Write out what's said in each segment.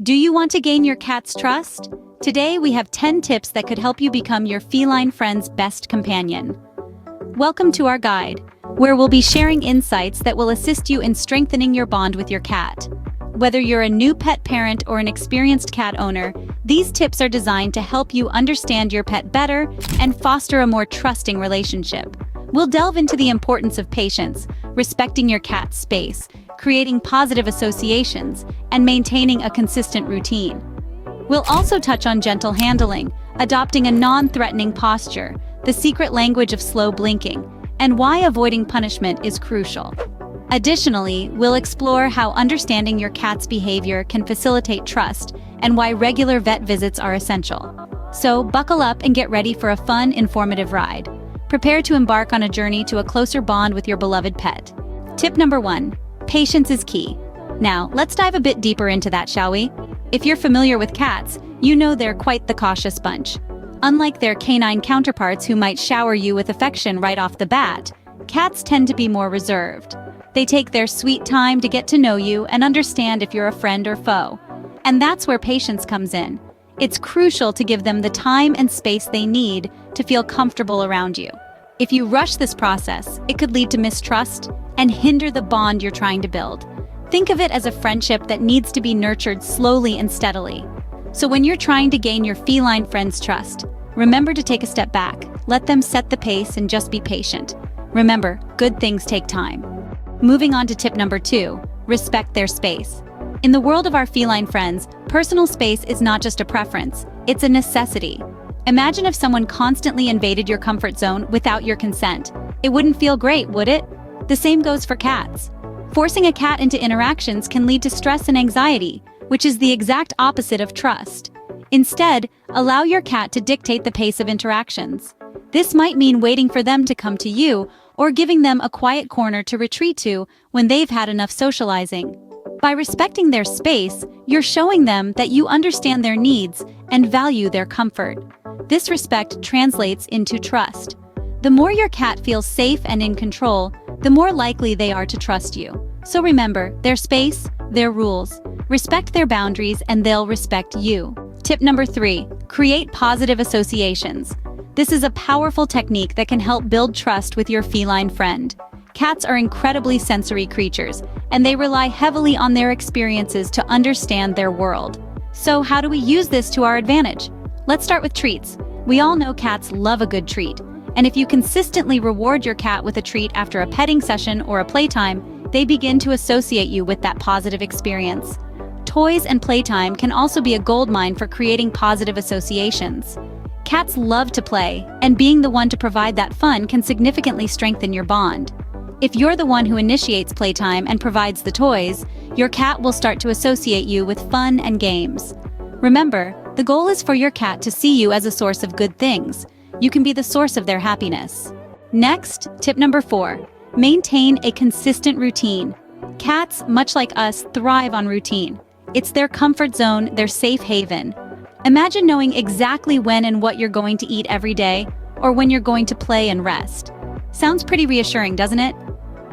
Do you want to gain your cat's trust? Today we have 10 tips that could help you become your feline friend's best companion. Welcome to our guide, where we'll be sharing insights that will assist you in strengthening your bond with your cat. Whether you're a new pet parent or an experienced cat owner, these tips are designed to help you understand your pet better and foster a more trusting relationship. We'll delve into the importance of patience, respecting your cat's space, creating positive associations, and maintaining a consistent routine. We'll also touch on gentle handling, adopting a non-threatening posture, the secret language of slow blinking, and why avoiding punishment is crucial. Additionally, we'll explore how understanding your cat's behavior can facilitate trust and why regular vet visits are essential. So, buckle up and get ready for a fun, informative ride. Prepare to embark on a journey to a closer bond with your beloved pet. Tip number 1. Patience is key. Now, let's dive a bit deeper into that, shall we? If you're familiar with cats, you know they're quite the cautious bunch. Unlike their canine counterparts who might shower you with affection right off the bat, cats tend to be more reserved. They take their sweet time to get to know you and understand if you're a friend or foe. And that's where patience comes in. It's crucial to give them the time and space they need to feel comfortable around you. If you rush this process, it could lead to mistrust and hinder the bond you're trying to build. Think of it as a friendship that needs to be nurtured slowly and steadily. So when you're trying to gain your feline friend's trust, remember to take a step back, let them set the pace and just be patient. Remember, good things take time. Moving on to tip number 2, respect their space. In the world of our feline friends, personal space is not just a preference, it's a necessity. Imagine if someone constantly invaded your comfort zone without your consent. It wouldn't feel great, would it? The same goes for cats. Forcing a cat into interactions can lead to stress and anxiety, which is the exact opposite of trust. Instead, allow your cat to dictate the pace of interactions. This might mean waiting for them to come to you or giving them a quiet corner to retreat to when they've had enough socializing. By respecting their space, you're showing them that you understand their needs and value their comfort. This respect translates into trust. The more your cat feels safe and in control, the more likely they are to trust you. So remember, their space, their rules. Respect their boundaries and they'll respect you. Tip number 3, create positive associations. This is a powerful technique that can help build trust with your feline friend. Cats are incredibly sensory creatures, and they rely heavily on their experiences to understand their world. So how do we use this to our advantage? Let's start with treats. We all know cats love a good treat. And if you consistently reward your cat with a treat after a petting session or a playtime, they begin to associate you with that positive experience. Toys and playtime can also be a goldmine for creating positive associations. Cats love to play, and being the one to provide that fun can significantly strengthen your bond. If you're the one who initiates playtime and provides the toys, your cat will start to associate you with fun and games. Remember, the goal is for your cat to see you as a source of good things. You can be the source of their happiness. Next, tip number 4, maintain a consistent routine. Cats, much like us, thrive on routine. It's their comfort zone, their safe haven. Imagine knowing exactly when and what you're going to eat every day, or when you're going to play and rest. Sounds pretty reassuring, doesn't it?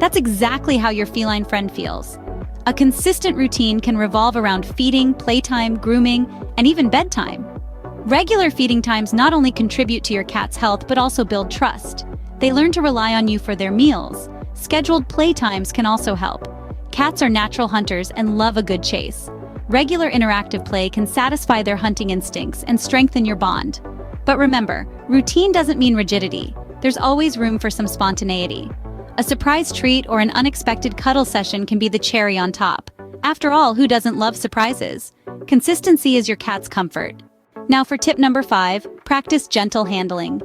That's exactly how your feline friend feels. A consistent routine can revolve around feeding, playtime, grooming, and even bedtime. Regular feeding times not only contribute to your cat's health but also build trust. They learn to rely on you for their meals. Scheduled playtimes can also help. Cats are natural hunters and love a good chase. Regular interactive play can satisfy their hunting instincts and strengthen your bond. But remember, routine doesn't mean rigidity. There's always room for some spontaneity. A surprise treat or an unexpected cuddle session can be the cherry on top. After all, who doesn't love surprises? Consistency is your cat's comfort. Now for tip number 5, practice gentle handling.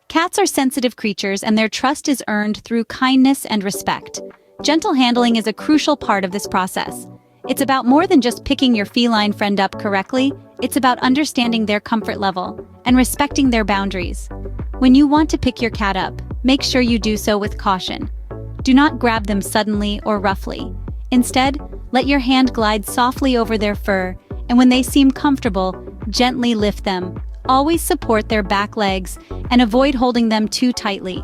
Cats are sensitive creatures and their trust is earned through kindness and respect. Gentle handling is a crucial part of this process. It's about more than just picking your feline friend up correctly, it's about understanding their comfort level and respecting their boundaries. When you want to pick your cat up, make sure you do so with caution. Do not grab them suddenly or roughly. Instead, let your hand glide softly over their fur, and when they seem comfortable, gently lift them. Always support their back legs and avoid holding them too tightly.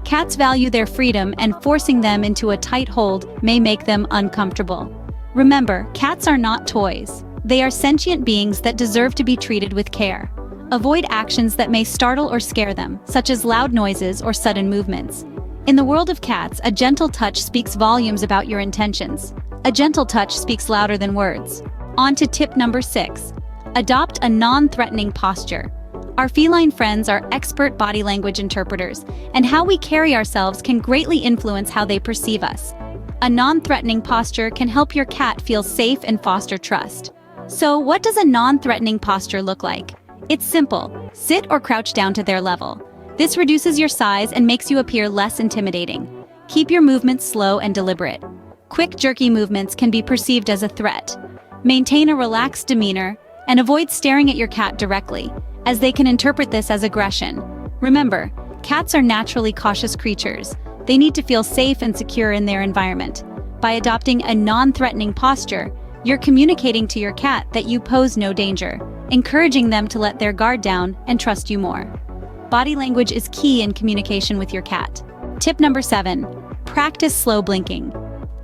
Cats value their freedom, and forcing them into a tight hold may make them uncomfortable. Remember, cats are not toys. They are sentient beings that deserve to be treated with care. Avoid actions that may startle or scare them, such as loud noises or sudden movements. In the world of cats, a gentle touch speaks volumes about your intentions. A gentle touch speaks louder than words. On to tip number 6. Adopt a non-threatening posture. Our feline friends are expert body language interpreters, and how we carry ourselves can greatly influence how they perceive us. A non-threatening posture can help your cat feel safe and foster trust. So, what does a non-threatening posture look like? It's simple. Sit or crouch down to their level. This reduces your size and makes you appear less intimidating. Keep your movements slow and deliberate. Quick, jerky movements can be perceived as a threat. Maintain a relaxed demeanor and avoid staring at your cat directly, as they can interpret this as aggression. Remember, cats are naturally cautious creatures. They need to feel safe and secure in their environment. By adopting a non-threatening posture, you're communicating to your cat that you pose no danger, encouraging them to let their guard down and trust you more. Body language is key in communication with your cat. Tip number 7. Practice slow blinking.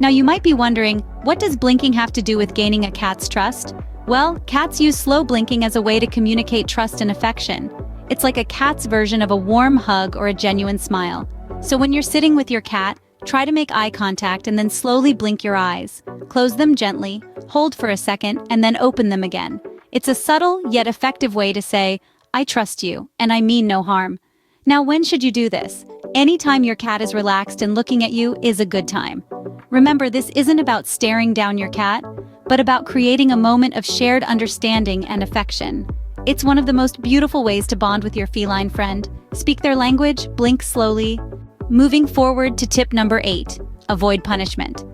Now you might be wondering, what does blinking have to do with gaining a cat's trust? Well, cats use slow blinking as a way to communicate trust and affection. It's like a cat's version of a warm hug or a genuine smile. So when you're sitting with your cat, try to make eye contact and then slowly blink your eyes. Close them gently, hold for a second, and then open them again. It's a subtle yet effective way to say, "I trust you, and I mean no harm." Now, when should you do this? Anytime your cat is relaxed and looking at you is a good time. Remember, this isn't about staring down your cat, but about creating a moment of shared understanding and affection. It's one of the most beautiful ways to bond with your feline friend. Speak their language, blink slowly. Moving forward to tip number 8, avoid punishment.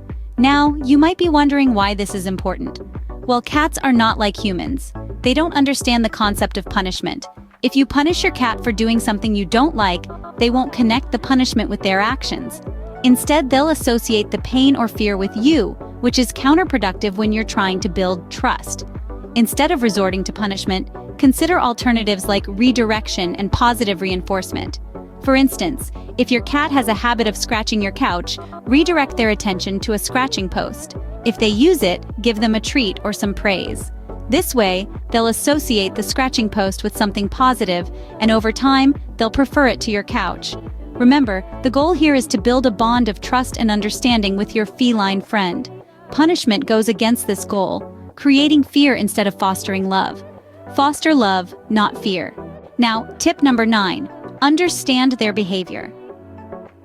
Now, you might be wondering why this is important. Well, cats are not like humans. They don't understand the concept of punishment. If you punish your cat for doing something you don't like, they won't connect the punishment with their actions. Instead, they'll associate the pain or fear with you, which is counterproductive when you're trying to build trust. Instead of resorting to punishment, consider alternatives like redirection and positive reinforcement. For instance, if your cat has a habit of scratching your couch, redirect their attention to a scratching post. If they use it, give them a treat or some praise. This way, they'll associate the scratching post with something positive, and over time, they'll prefer it to your couch. Remember, the goal here is to build a bond of trust and understanding with your feline friend. Punishment goes against this goal, creating fear instead of fostering love. Foster love, not fear. Now, tip number 9. Understand their behavior.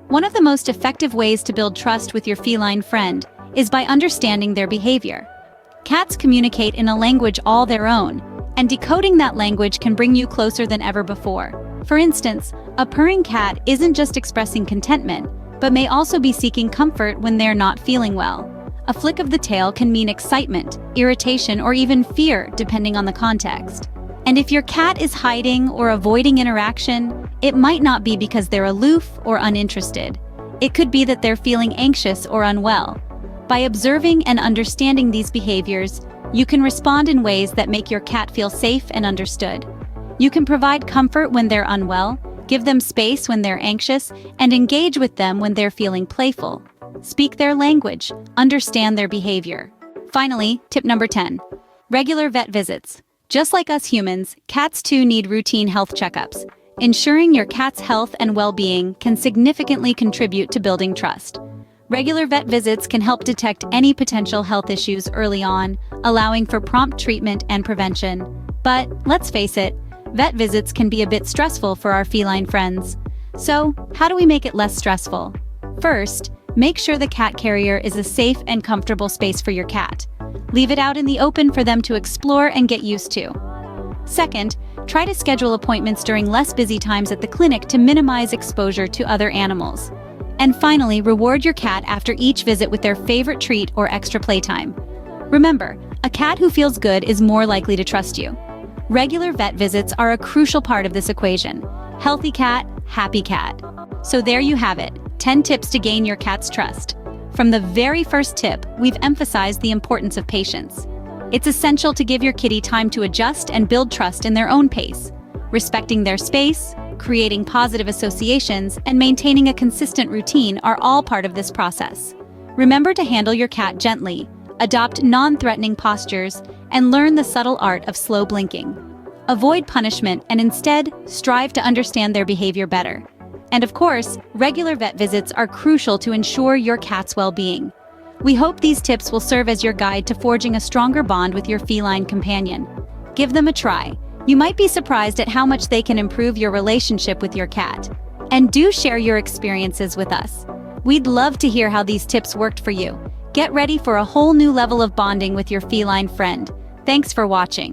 One of the most effective ways to build trust with your feline friend is by understanding their behavior. Cats communicate in a language all their own, and decoding that language can bring you closer than ever before. For instance, a purring cat isn't just expressing contentment, but may also be seeking comfort when they're not feeling well. A flick of the tail can mean excitement, irritation, or even fear, depending on the context. And if your cat is hiding or avoiding interaction, it might not be because they're aloof or uninterested. It could be that they're feeling anxious or unwell. By observing and understanding these behaviors, you can respond in ways that make your cat feel safe and understood. You can provide comfort when they're unwell, give them space when they're anxious, and engage with them when they're feeling playful. Speak their language, understand their behavior. Finally, tip number 10. Regular vet visits. Just like us humans, cats too need routine health checkups. Ensuring your cat's health and well-being can significantly contribute to building trust. Regular vet visits can help detect any potential health issues early on, allowing for prompt treatment and prevention. But let's face it, vet visits can be a bit stressful for our feline friends. So, how do we make it less stressful? First, make sure the cat carrier is a safe and comfortable space for your cat. Leave it out in the open for them to explore and get used to. Second, try to schedule appointments during less busy times at the clinic to minimize exposure to other animals. And finally, reward your cat after each visit with their favorite treat or extra playtime. Remember, a cat who feels good is more likely to trust you. Regular vet visits are a crucial part of this equation. Healthy cat, happy cat. So there you have it, 10 tips to gain your cat's trust. From the very first tip, we've emphasized the importance of patience. It's essential to give your kitty time to adjust and build trust in their own pace. Respecting their space, creating positive associations, and maintaining a consistent routine are all part of this process. Remember to handle your cat gently, adopt non-threatening postures, and learn the subtle art of slow blinking. Avoid punishment and instead strive to understand their behavior better. And of course, regular vet visits are crucial to ensure your cat's well-being. We hope these tips will serve as your guide to forging a stronger bond with your feline companion. Give them a try. You might be surprised at how much they can improve your relationship with your cat. And do share your experiences with us. We'd love to hear how these tips worked for you. Get ready for a whole new level of bonding with your feline friend. Thanks for watching.